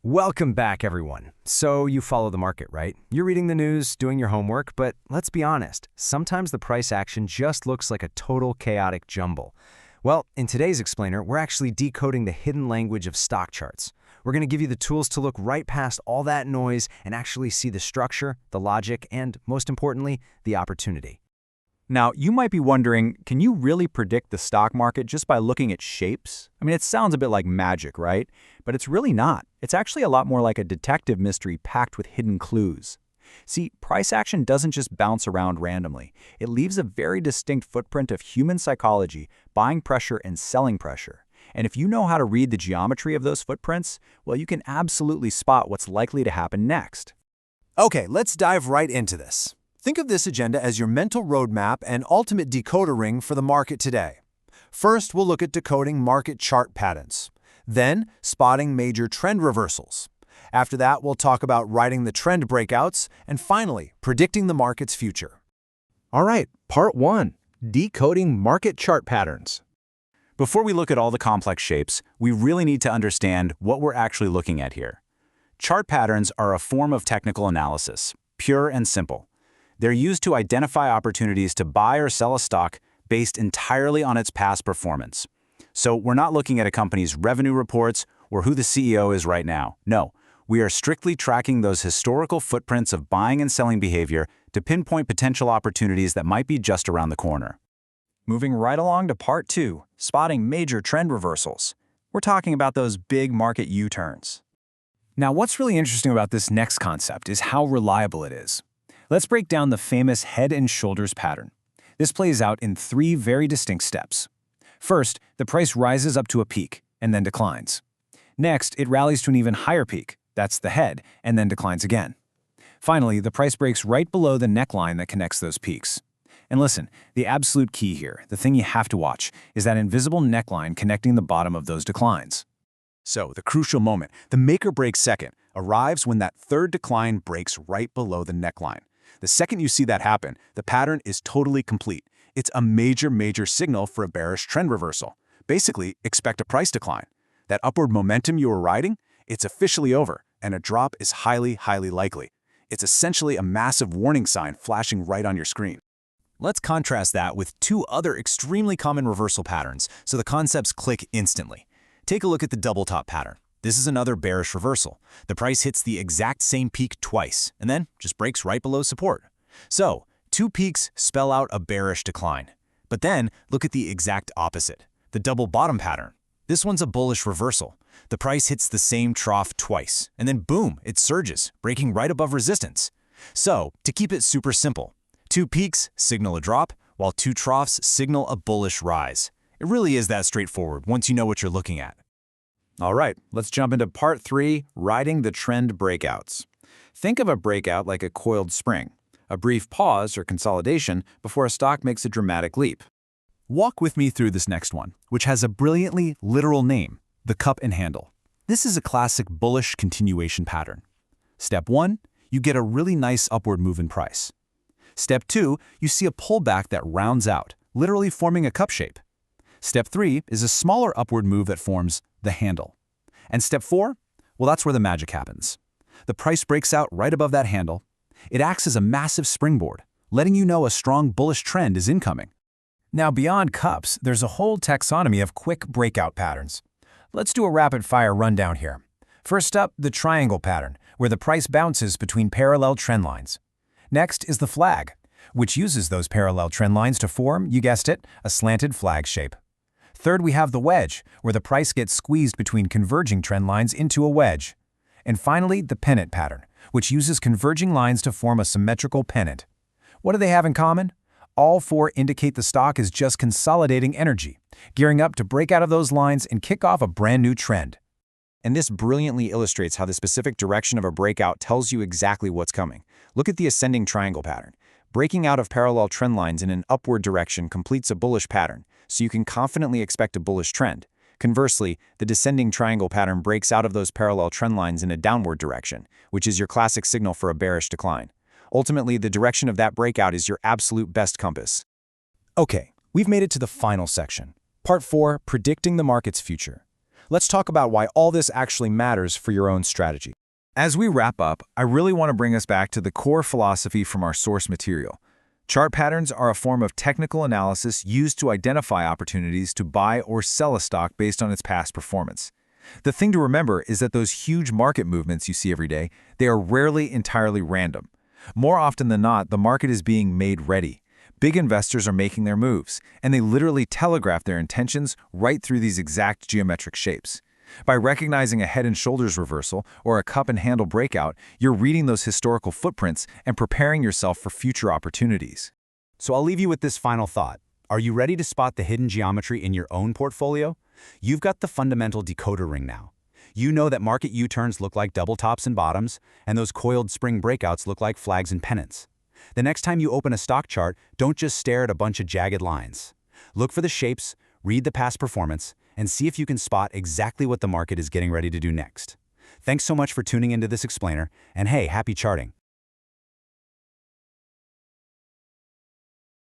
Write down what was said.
Welcome back, everyone. So you follow the market, right? You're reading the news, doing your homework, but let's be honest, sometimes the price action just looks like a total chaotic jumble. Well, in today's explainer, we're actually decoding the hidden language of stock charts. We're going to give you the tools to look right past all that noise and actually see the structure, the logic, and most importantly, the opportunity. Now, you might be wondering, can you really predict the stock market just by looking at shapes? I mean, it sounds a bit like magic, right? But it's really not. It's actually a lot more like a detective mystery packed with hidden clues. See, price action doesn't just bounce around randomly. It leaves a very distinct footprint of human psychology, buying pressure and selling pressure. And if you know how to read the geometry of those footprints, well, you can absolutely spot what's likely to happen next. Okay, let's dive right into this. Think of this agenda as your mental roadmap and ultimate decoder ring for the market today. First, we'll look at decoding market chart patterns. Then, spotting major trend reversals. After that, we'll talk about writing the trend breakouts, and finally, predicting the market's future. All right, part 1, decoding market chart patterns. Before we look at all the complex shapes, we really need to understand what we're actually looking at here. Chart patterns are a form of technical analysis, pure and simple. They're used to identify opportunities to buy or sell a stock based entirely on its past performance. So we're not looking at a company's revenue reports or who the CEO is right now. No, we are strictly tracking those historical footprints of buying and selling behavior to pinpoint potential opportunities that might be just around the corner. Moving right along to part 2, spotting major trend reversals. We're talking about those big market U-turns. Now, what's really interesting about this next concept is how reliable it is. Let's break down the famous head and shoulders pattern. This plays out in 3 very distinct steps. First, the price rises up to a peak and then declines. Next, it rallies to an even higher peak, that's the head, and then declines again. Finally, the price breaks right below the neckline that connects those peaks. And listen, the absolute key here, the thing you have to watch, is that invisible neckline connecting the bottom of those declines. So, the crucial moment, the make-or-break second, arrives when that third decline breaks right below the neckline. The second you see that happen, the pattern is totally complete. It's a major signal for a bearish trend reversal. Basically, expect a price decline. That upward momentum you were riding, it's officially over, and a drop is highly likely. It's essentially a massive warning sign flashing right on your screen. Let's contrast that with 2 other extremely common reversal patterns so the concepts click instantly. Take a look at the double top pattern. This is another bearish reversal. The price hits the exact same peak twice, and then just breaks right below support. So, 2 peaks spell out a bearish decline. But then, look at the exact opposite, the double bottom pattern. This one's a bullish reversal. The price hits the same trough twice, and then boom, it surges, breaking right above resistance. So, to keep it super simple, 2 peaks signal a drop, while 2 troughs signal a bullish rise. It really is that straightforward once you know what you're looking at. All right, let's jump into part 3, riding the trend breakouts. Think of a breakout like a coiled spring, a brief pause or consolidation before a stock makes a dramatic leap. Walk with me through this next one, which has a brilliantly literal name, the cup and handle. This is a classic bullish continuation pattern. Step 1, you get a really nice upward move in price. Step 2, you see a pullback that rounds out, literally forming a cup shape. Step 3 is a smaller upward move that forms the handle. And step 4, well, that's where the magic happens. The price breaks out right above that handle. It acts as a massive springboard, letting you know a strong bullish trend is incoming. Now, beyond cups, there's a whole taxonomy of quick breakout patterns. Let's do a rapid-fire rundown here. First up, the triangle pattern, where the price bounces between parallel trend lines. Next is the flag, which uses those parallel trend lines to form, you guessed it, a slanted flag shape. Third, we have the wedge, where the price gets squeezed between converging trend lines into a wedge. And finally, the pennant pattern, which uses converging lines to form a symmetrical pennant. What do they have in common? All 4 indicate the stock is just consolidating energy, gearing up to break out of those lines and kick off a brand new trend. And this brilliantly illustrates how the specific direction of a breakout tells you exactly what's coming. Look at the ascending triangle pattern. Breaking out of parallel trend lines in an upward direction completes a bullish pattern, so you can confidently expect a bullish trend. Conversely, the descending triangle pattern breaks out of those parallel trend lines in a downward direction, which is your classic signal for a bearish decline. Ultimately, the direction of that breakout is your absolute best compass. Okay, we've made it to the final section. Part 4, predicting the market's future. Let's talk about why all this actually matters for your own strategy. As we wrap up, I really want to bring us back to the core philosophy from our source material. Chart patterns are a form of technical analysis used to identify opportunities to buy or sell a stock based on its past performance. The thing to remember is that those huge market movements you see every day, they are rarely entirely random. More often than not, the market is being made ready. Big investors are making their moves, and they literally telegraph their intentions right through these exact geometric shapes. By recognizing a head and shoulders reversal or a cup and handle breakout, you're reading those historical footprints and preparing yourself for future opportunities. So I'll leave you with this final thought. Are you ready to spot the hidden geometry in your own portfolio? You've got the fundamental decoder ring now. You know that market U-turns look like double tops and bottoms, and those coiled spring breakouts look like flags and pennants. The next time you open a stock chart, don't just stare at a bunch of jagged lines. Look for the shapes, read the past performance, and see if you can spot exactly what the market is getting ready to do next. Thanks so much for tuning into this explainer, and hey, happy charting.